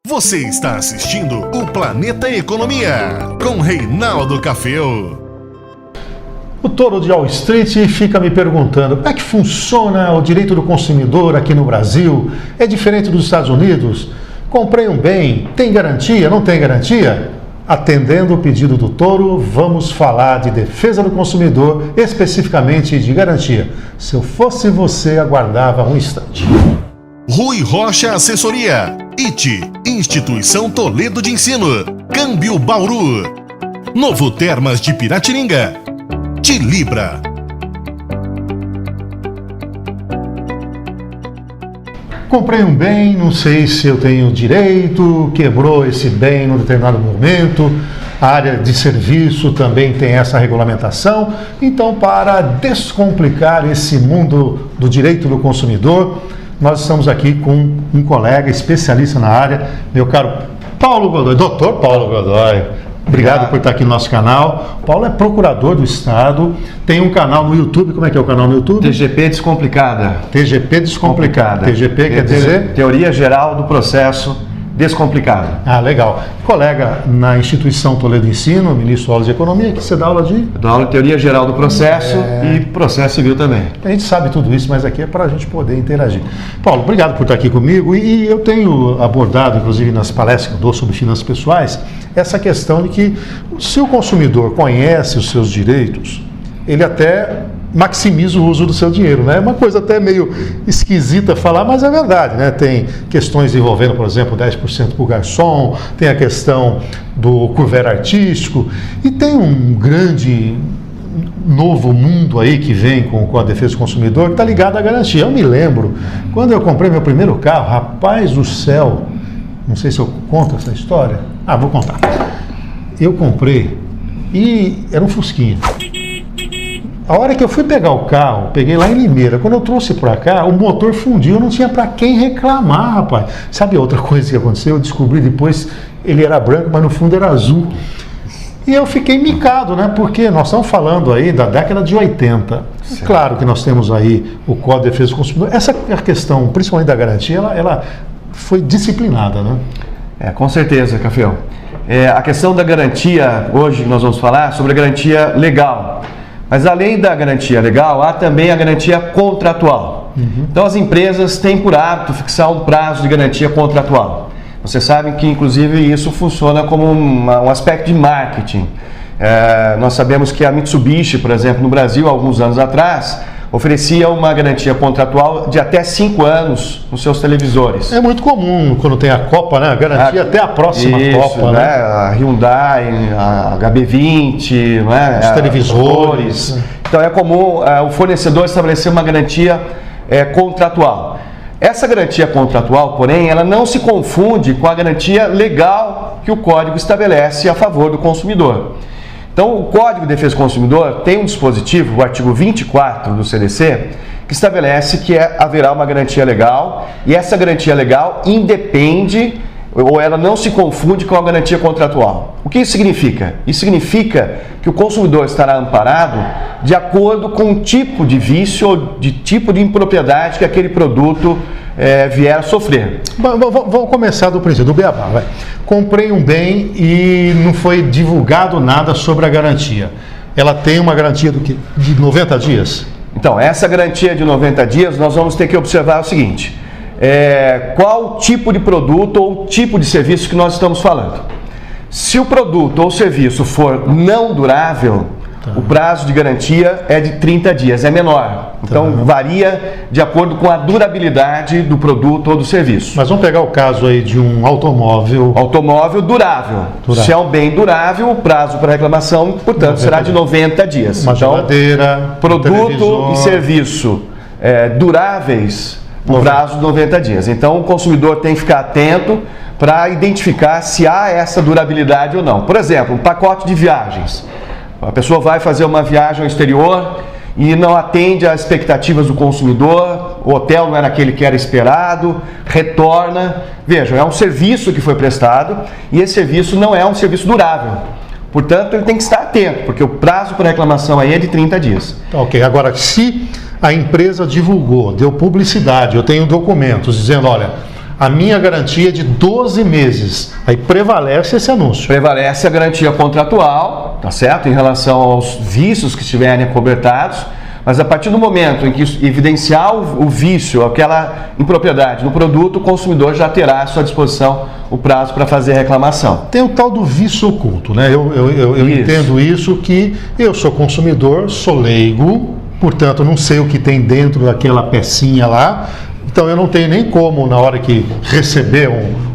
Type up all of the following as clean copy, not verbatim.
Você está assistindo o Planeta Economia, com Reinaldo Caféu. O touro de Wall Street fica me perguntando como é que funciona o direito do consumidor aqui no Brasil? É diferente dos Estados Unidos? Comprei um bem, tem garantia, não tem garantia? Atendendo o pedido do touro, vamos falar de defesa do consumidor, especificamente de garantia. Se eu fosse você, aguardava um instante. Rui Rocha Assessoria, IT, Instituição Toledo de Ensino, Câmbio Bauru, Novo Termas de Piratininga, Tilibra. Comprei um bem, não sei se eu tenho direito, quebrou esse bem num determinado momento, a área de serviço também tem essa regulamentação. Então, para descomplicar esse mundo do direito do consumidor, nós estamos aqui com um colega especialista na área, meu caro Paulo Godoy, doutor Paulo Godoy. Obrigado por estar aqui no nosso canal. Paulo é procurador do Estado, tem um canal no YouTube. Como é que é o canal no YouTube? TGP Descomplicada. TGP Descomplicada. TGP quer dizer? Teoria Geral do Processo Descomplicado. Ah, legal. Colega na Instituição Toledo de Ensino, ministro Aula de Economia, que você dá aula de? Eu dou aula de Teoria Geral do Processo e Processo Civil também. A gente sabe tudo isso, mas aqui é para a gente poder interagir. Paulo, obrigado por estar aqui comigo. E eu tenho abordado, inclusive nas palestras que eu dou sobre finanças pessoais, essa questão de que se o consumidor conhece os seus direitos, ele até maximiza o uso do seu dinheiro, né? É uma coisa até meio esquisita falar, mas é verdade, né? Tem questões envolvendo, por exemplo, 10% por garçom, tem a questão do couvert artístico e tem um grande novo mundo aí que vem com a defesa do consumidor que está ligado à garantia. Eu me lembro, quando eu comprei meu primeiro carro, rapaz do céu, não sei se eu conto essa história. Ah, vou contar. Eu comprei e era um Fusquinha. A hora que eu fui pegar o carro, peguei lá em Limeira. Quando eu trouxe para cá, o motor fundiu, eu não tinha para quem reclamar, rapaz. Sabe outra coisa que aconteceu? Eu descobri depois, ele era branco, mas no fundo era azul. E eu fiquei micado, né? Porque nós estamos falando aí da década de 80. Certo. Claro que nós temos aí o Código de Defesa do Consumidor. Essa questão, principalmente da garantia, ela foi disciplinada, né? Com certeza, Caféu. A questão da garantia, hoje nós vamos falar sobre a garantia legal. Mas além da garantia legal, há também a garantia contratual. Então as empresas têm por hábito fixar um prazo de garantia contratual. Vocês sabem que inclusive isso funciona como um aspecto de marketing. Nós sabemos que a Mitsubishi, por exemplo, no Brasil, há alguns anos atrás, oferecia uma garantia contratual de até 5 anos nos seus televisores. É muito comum quando tem a Copa, né? A garantia até a próxima Copa, né? A Hyundai, a HB20, né? Os televisores. Então é comum o fornecedor estabelecer uma garantia contratual. Essa garantia contratual, porém, ela não se confunde com a garantia legal que o Código estabelece a favor do consumidor. Então, o Código de Defesa do Consumidor tem um dispositivo, o artigo 24 do CDC, que estabelece que haverá uma garantia legal e essa garantia legal independe ou ela não se confunde com a garantia contratual. O que isso significa? Isso significa que o consumidor estará amparado de acordo com o tipo de vício ou de tipo de impropriedade que aquele produto vier a sofrer. Vamos começar do princípio, do beabá. Vai. Comprei um bem e não foi divulgado nada sobre a garantia. Ela tem uma garantia do quê? De 90 dias? Então, essa garantia de 90 dias, nós vamos ter que observar o seguinte. Qual tipo de produto ou tipo de serviço que nós estamos falando? Se o produto ou serviço for não durável, o prazo de garantia é de 30 dias, é menor. Então, varia de acordo com a durabilidade do produto ou do serviço. Mas vamos pegar o caso aí de um automóvel... Automóvel durável. Se é um bem durável, o prazo para reclamação, portanto, será de 90 dias. Uma geladeira, produto e serviço duráveis, no prazo de 90 dias. Então, o consumidor tem que ficar atento para identificar se há essa durabilidade ou não. Por exemplo, um pacote de viagens. A pessoa vai fazer uma viagem ao exterior e não atende às expectativas do consumidor, o hotel não era aquele que era esperado, retorna. Vejam, é um serviço que foi prestado e esse serviço não é um serviço durável. Portanto, ele tem que estar atento, porque o prazo para reclamação aí é de 30 dias. Ok, agora, se a empresa divulgou, deu publicidade, eu tenho documentos dizendo, olha, a minha garantia é de 12 meses. Aí prevalece esse anúncio. Prevalece a garantia contratual, tá certo? Em relação aos vícios que estiverem acobertados, mas a partir do momento em que evidenciar o vício, aquela impropriedade no produto, o consumidor já terá à sua disposição o prazo para fazer a reclamação. Tem o tal do vício oculto, né? Eu entendo isso, que eu sou consumidor, sou leigo, portanto não sei o que tem dentro daquela pecinha lá, então eu não tenho nem como, na hora que receber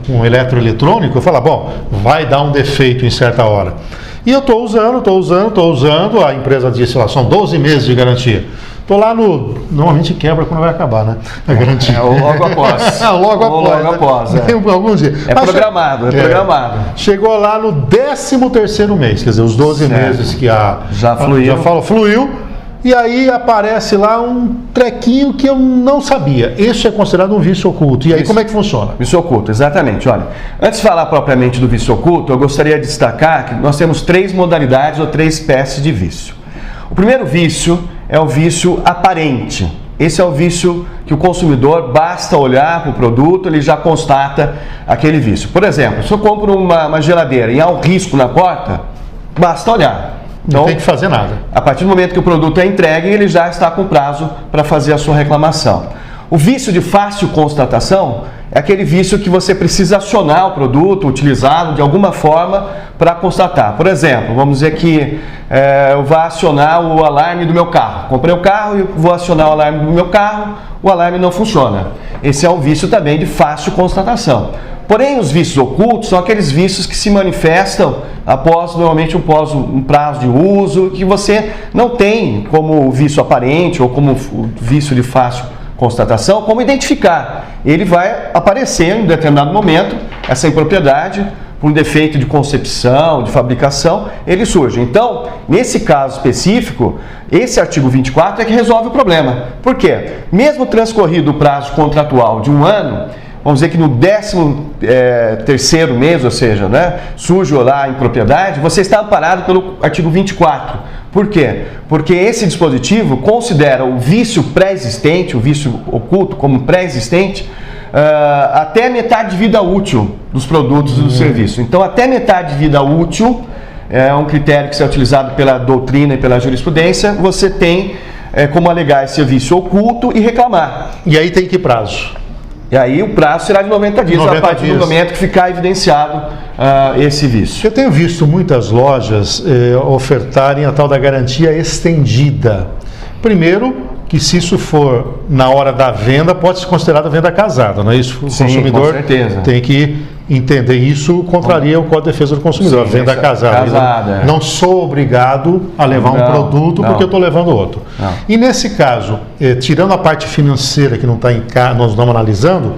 um eletroeletrônico, eu falar, bom, vai dar um defeito em certa hora. E eu estou usando, a empresa disse lá, são 12 meses de garantia. Estou lá normalmente quebra quando vai acabar, né? A garantia. Logo após. Logo após. Alguns dias. É programado. Chegou lá no 13º mês, quer dizer, os 12 meses que já fluiu. E aí aparece lá um trequinho que eu não sabia. Isso é considerado um vício oculto. E aí como é que funciona? Vício oculto, exatamente. Olha, antes de falar propriamente do vício oculto, eu gostaria de destacar que nós temos 3 modalidades ou 3 espécies de vício. O primeiro vício é o vício aparente. Esse é o vício que o consumidor, basta olhar para o produto, ele já constata aquele vício. Por exemplo, se eu compro uma geladeira e há um risco na porta, basta olhar. Então, não tem que fazer nada. A partir do momento que o produto é entregue, ele já está com prazo para fazer a sua reclamação. O vício de fácil constatação é aquele vício que você precisa acionar o produto, utilizá-lo de alguma forma para constatar. Por exemplo, vamos dizer que eu vou acionar o alarme do meu carro. Comprei o carro e vou acionar o alarme do meu carro, o alarme não funciona. Esse é um vício também de fácil constatação. Porém, os vícios ocultos são aqueles vícios que se manifestam normalmente após um prazo de uso, que você não tem como vício aparente ou como vício de fácil constatação, como identificar. Ele vai aparecer em determinado momento, essa impropriedade, por um defeito de concepção, de fabricação, ele surge. Então, nesse caso específico, esse artigo 24 é que resolve o problema. Por quê? Mesmo transcorrido o prazo contratual de 1 ano, vamos dizer que no 13º mês, ou seja, né, surge lá a impropriedade, você está amparado pelo artigo 24. Por quê? Porque esse dispositivo considera o vício pré-existente, o vício oculto como pré-existente, até metade de vida útil dos produtos e do serviço. Então, até metade de vida útil é um critério que é utilizado pela doutrina e pela jurisprudência, você tem como alegar esse vício oculto e reclamar. E aí tem que prazo? E aí o prazo será de 90 dias, a partir do momento que ficar evidenciado esse vício. Eu tenho visto muitas lojas ofertarem a tal da garantia estendida. Primeiro, que se isso for na hora da venda, pode ser considerada venda casada, não é isso? O consumidor com certeza. Tem que entender isso, contraria o Código de Defesa do Consumidor. Sim, venda casada. Não sou obrigado a levar um produto porque eu estou levando outro. Não. E nesse caso, tirando a parte financeira que não está nós estamos analisando,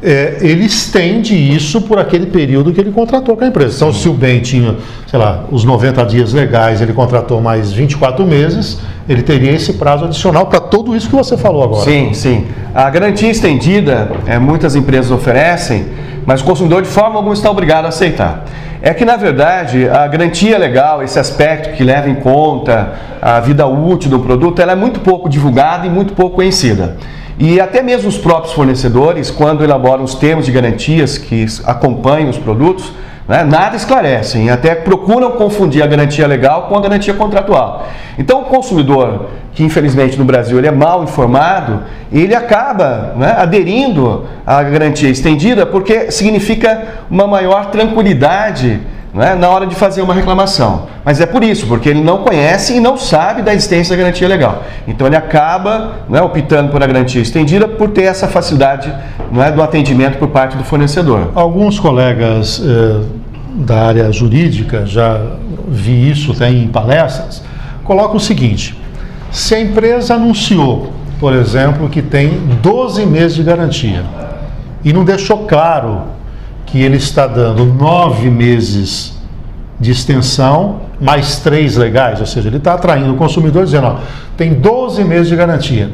ele estende isso por aquele período que ele contratou com a empresa. Então, se o bem tinha, sei lá, os 90 dias legais, ele contratou mais 24 meses, ele teria esse prazo adicional para tudo isso que você falou agora. Sim, sim. A garantia estendida, muitas empresas oferecem, mas o consumidor de forma alguma está obrigado a aceitar. É que, na verdade, a garantia legal, esse aspecto que leva em conta a vida útil do produto, ela é muito pouco divulgada e muito pouco conhecida. E até mesmo os próprios fornecedores, quando elaboram os termos de garantias que acompanham os produtos, nada esclarecem, até procuram confundir a garantia legal com a garantia contratual. Então, o consumidor, que infelizmente no Brasil ele é mal informado, ele acaba aderindo à garantia estendida porque significa uma maior tranquilidade na hora de fazer uma reclamação. Mas é por isso, porque ele não conhece e não sabe da existência da garantia legal. Então ele acaba optando por a garantia estendida por ter essa facilidade do atendimento por parte do fornecedor. Alguns colegas da área jurídica, já vi isso até em palestras, colocam o seguinte: se a empresa anunciou, por exemplo, que tem 12 meses de garantia e não deixou claro que ele está dando 9 meses de extensão, mais 3 legais, ou seja, ele está atraindo o consumidor dizendo, tem 12 meses de garantia.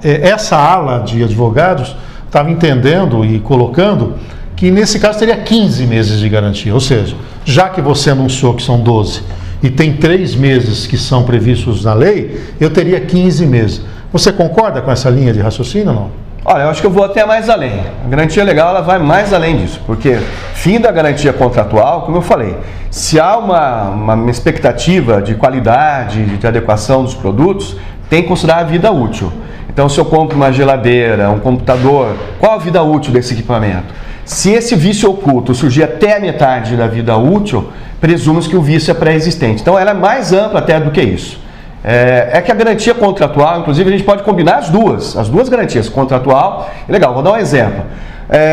Essa ala de advogados estava entendendo e colocando que nesse caso teria 15 meses de garantia, ou seja, já que você anunciou que são 12 e tem 3 meses que são previstos na lei, eu teria 15 meses. Você concorda com essa linha de raciocínio ou não? Olha, eu acho que eu vou até mais além. A garantia legal ela vai mais além disso, porque fim da garantia contratual, como eu falei, se há uma expectativa de qualidade, de adequação dos produtos, tem que considerar a vida útil. Então, se eu compro uma geladeira, um computador, qual a vida útil desse equipamento? Se esse vício oculto surgir até a metade da vida útil, presume-se que o vício é pré-existente. Então, ela é mais ampla até do que isso. É que a garantia contratual, inclusive, a gente pode combinar as duas garantias, contratual e legal. Vou dar um exemplo.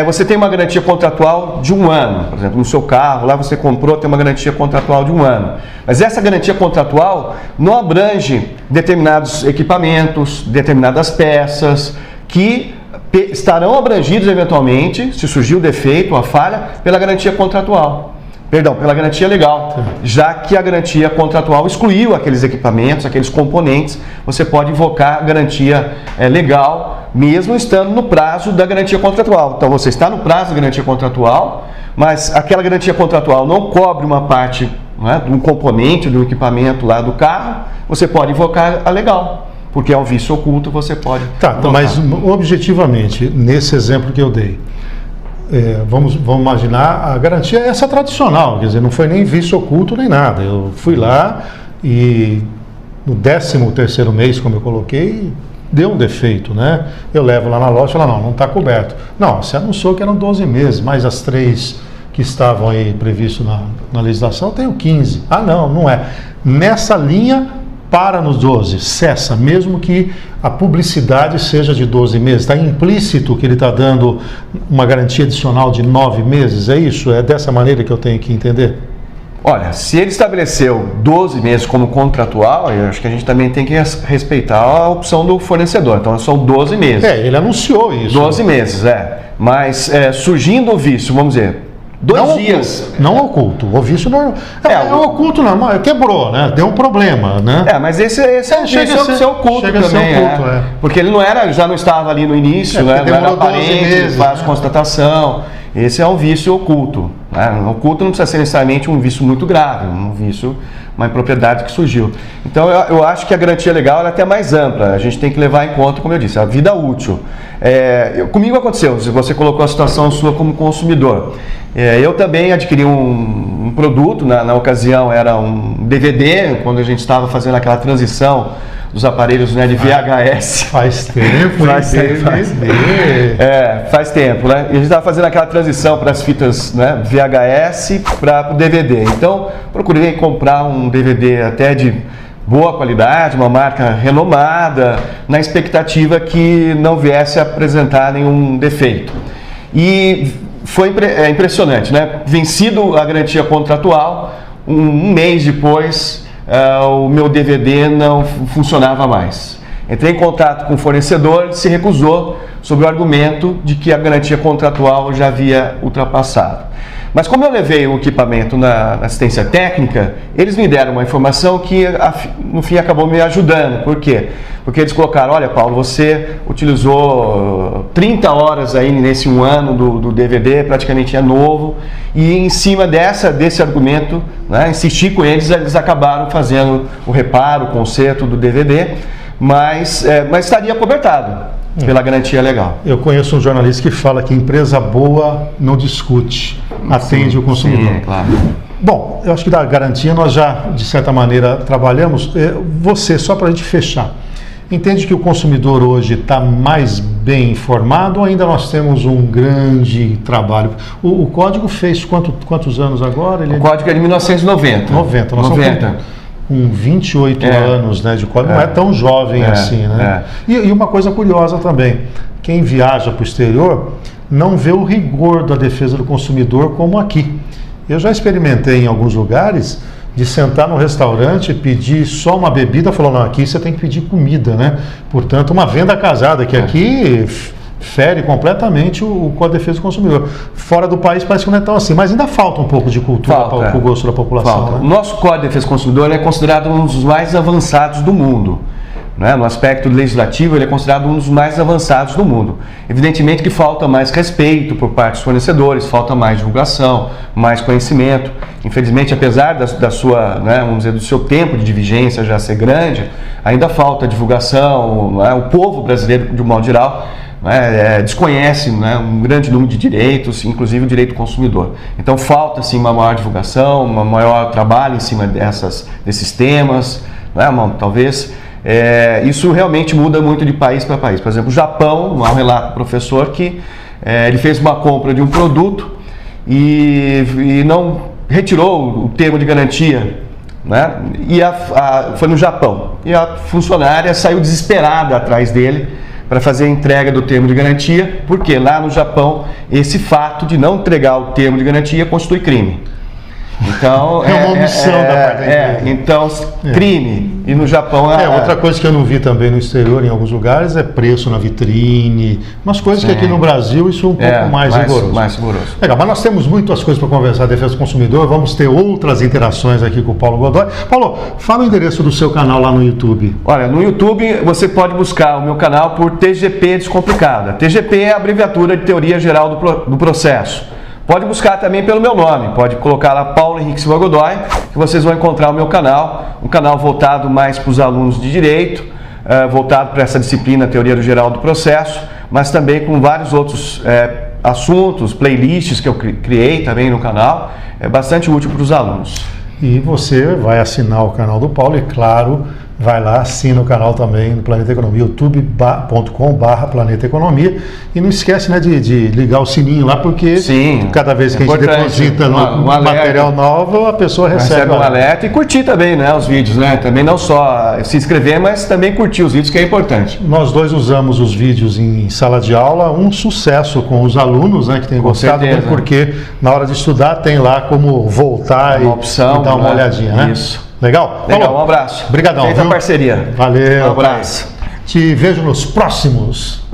Você tem uma garantia contratual de 1 ano, por exemplo, no seu carro, lá você comprou, tem uma garantia contratual de 1 ano. Mas essa garantia contratual não abrange determinados equipamentos, determinadas peças, que estarão abrangidos eventualmente, se surgir o defeito, a falha, pela garantia contratual. Perdão, pela garantia legal, já que a garantia contratual excluiu aqueles equipamentos, aqueles componentes, você pode invocar a garantia legal, mesmo estando no prazo da garantia contratual. Então você está no prazo da garantia contratual, mas aquela garantia contratual não cobre uma parte, né, de um componente, de um equipamento lá do carro, você pode invocar a legal, porque é um vício oculto, você pode invocar. Mas objetivamente, nesse exemplo que eu dei, vamos imaginar a garantia essa tradicional, quer dizer, não foi nem vício oculto nem nada. Eu fui lá e no 13º mês, como eu coloquei, deu um defeito, né? Eu levo lá na loja e falo, não está coberto. Não, você anunciou que eram 12 meses, mas as 3 que estavam aí previstas na legislação, eu tenho 15. Ah, não é. Nessa linha, para nos 12, cessa, mesmo que a publicidade seja de 12 meses. Está implícito que ele está dando uma garantia adicional de 9 meses, é isso? É dessa maneira que eu tenho que entender? Olha, se ele estabeleceu 12 meses como contratual, eu acho que a gente também tem que respeitar a opção do fornecedor. Então, são 12 meses. Ele anunciou isso. 12 meses, Mas surgindo o vício, vamos dizer, 2 dias. Não oculto. O vício não o oculto não, quebrou, né? Deu um problema, né? Mas esse é um chega vício a ser oculto chega também. A ser oculto, Porque ele já não estava ali no início, não era aparente, faz constatação. Esse é um vício oculto. O oculto não precisa ser necessariamente um vício muito grave, um vício, uma impropriedade que surgiu. Então eu acho que a garantia legal ela é até mais ampla. A gente tem que levar em conta, como eu disse, a vida útil. Comigo aconteceu, se você colocou a situação sua como consumidor. Eu também adquiri um produto, na ocasião era um DVD, quando a gente estava fazendo aquela transição dos aparelhos, né, de VHS. Faz tempo, faz tempo, né? E a gente estava fazendo aquela transição para as fitas, né, VHS para o DVD. Então, procurei comprar um DVD até de boa qualidade, uma marca renomada, na expectativa que não viesse a apresentar nenhum defeito. E foi impressionante, né? Vencido a garantia contratual, um mês depois, o meu DVD não funcionava mais. Entrei em contato com o fornecedor, ele se recusou sob o argumento de que a garantia contratual já havia ultrapassado. Mas como eu levei o equipamento na assistência técnica, eles me deram uma informação que no fim acabou me ajudando. Por quê? Porque eles colocaram, olha Paulo, você utilizou 30 horas aí nesse 1 ano do DVD, praticamente é novo, e em cima desse argumento, né, insisti com eles acabaram fazendo o reparo, o conserto do DVD, mas estaria cobertado pela garantia legal. Eu conheço um jornalista que fala que empresa boa não discute, atende o consumidor. Sim, claro. Bom, eu acho que da garantia nós já, de certa maneira, trabalhamos. Você, só para a gente fechar, entende que o consumidor hoje está mais bem informado ou ainda nós temos um grande trabalho? O código fez quantos anos agora? O código é de 1990. 90. Nós estamos com 28 anos, né, de código, não é tão jovem assim, né? E uma coisa curiosa também, quem viaja para o exterior não vê o rigor da defesa do consumidor como aqui. Eu já experimentei em alguns lugares de sentar no restaurante, pedir só uma bebida, falou, não, aqui você tem que pedir comida, né? Portanto, uma venda casada, que aqui fere completamente o Código de Defesa do Consumidor. Fora do país parece que não é tão assim, mas ainda falta um pouco de cultura para o gosto da população. Né? O nosso Código de Defesa do Consumidor é considerado um dos mais avançados do mundo. Né? No aspecto legislativo, ele é considerado um dos mais avançados do mundo. Evidentemente que falta mais respeito por parte dos fornecedores, falta mais divulgação, mais conhecimento. Infelizmente, apesar da sua, né, vamos dizer, do seu tempo de vigência já ser grande, ainda falta divulgação. Né? O povo brasileiro, de um modo geral, né, desconhece, né, um grande número de direitos, inclusive o direito do consumidor. Então falta sim uma maior divulgação, um maior trabalho em cima desses temas, né, talvez isso realmente muda muito de país para país. Por exemplo, o Japão, há um relato do professor que ele fez uma compra de um produto e não retirou o termo de garantia, né? E foi no Japão, e a funcionária saiu desesperada atrás dele para fazer a entrega do termo de garantia, porque lá no Japão esse fato de não entregar o termo de garantia constitui crime. Então, é uma omissão da parte da empresa. Então, crime. E no Japão... outra coisa que eu não vi também no exterior, em alguns lugares, é preço na vitrine. Umas coisas que aqui no Brasil isso é um pouco mais rigoroso. Mais rigoroso. Legal, mas nós temos muitas coisas para conversar a defesa do consumidor. Vamos ter outras interações aqui com o Paulo Godoy. Paulo, fala o endereço do seu canal lá no YouTube. Olha, no YouTube você pode buscar o meu canal por TGP Descomplicada. TGP é a abreviatura de Teoria Geral do Processo. Pode buscar também pelo meu nome, pode colocar lá Paulo Henrique Silva Godoy, que vocês vão encontrar o meu canal, um canal voltado mais para os alunos de Direito, voltado para essa disciplina Teoria Geral do Processo, mas também com vários outros assuntos, playlists que eu criei também no canal, é bastante útil para os alunos. E você vai assinar o canal do Paulo e, claro, vai lá, assina o canal também no Planeta Economia, youtube.com/Planeta Economia. E não esquece, né, de ligar o sininho lá, porque cada vez que a gente deposita um material novo, a pessoa recebe um alerta. E curtir também, né, os vídeos, né? Também não só se inscrever, mas também curtir os vídeos, que é importante. Nós dois usamos os vídeos em sala de aula, um sucesso com os alunos, né, que têm gostado, certeza, porque na hora de estudar tem lá como voltar e dar uma olhadinha, né? Isso. Legal? Legal, um abraço. Obrigadão. Feita a parceria. Valeu. Um abraço. Te vejo nos próximos.